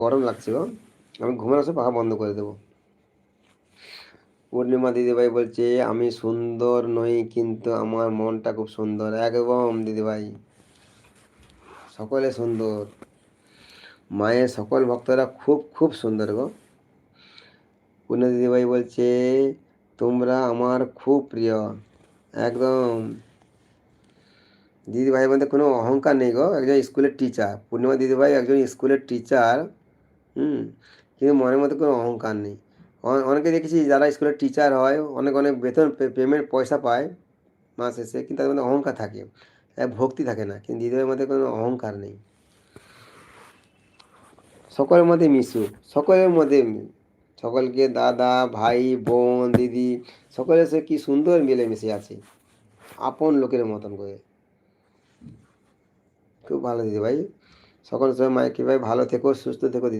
গরম লাগছে গো, আমি ঘুমানোর সময় পাখা বন্ধ করে দেবো। পূর্ণিমা দিদিভাই বলছে আমি সুন্দর নই কিন্তু আমার মনটা খুব সুন্দর। একদম দিদিভাই, সকলে সুন্দর, মায়ের সকল ভক্তরা খুব খুব সুন্দর গো। পূর্ণিমা দিদিভাই বলছে তোমরা আমার খুব প্রিয়। একদম দিদিভাইয়ের মধ্যে কোনো অহংকার নেই গো, একজন স্কুলের টিচার, পূর্ণিমা দিদিভাই একজন স্কুলের টিচার। কিন্তু মনের মধ্যে কোনো অহংকার নেই। অনেকে দেখেছি যারা স্কুলের টিচার হয়, অনেক অনেক বেতন পেমেন্ট পয়সা পায় মাস শেষে, কিন্তু তাদের মধ্যে অহংকার থাকে, ভক্তি থাকে না। কিন্তু দিদিভাইয়ের মধ্যে কোনো অহংকার নেই। সকলের মধ্যে মিশুক, সকলের মধ্যে সকলকে দাদা ভাই বোন দিদি সকলের সাথে কি সুন্দর মিলেমিশে আছে, আপন লোকের মতন করে। খুব ভালো দিদিভাই, সকল সময় মাইকে ভাই ভালো থেকো, সুস্থ থেকো দিদি।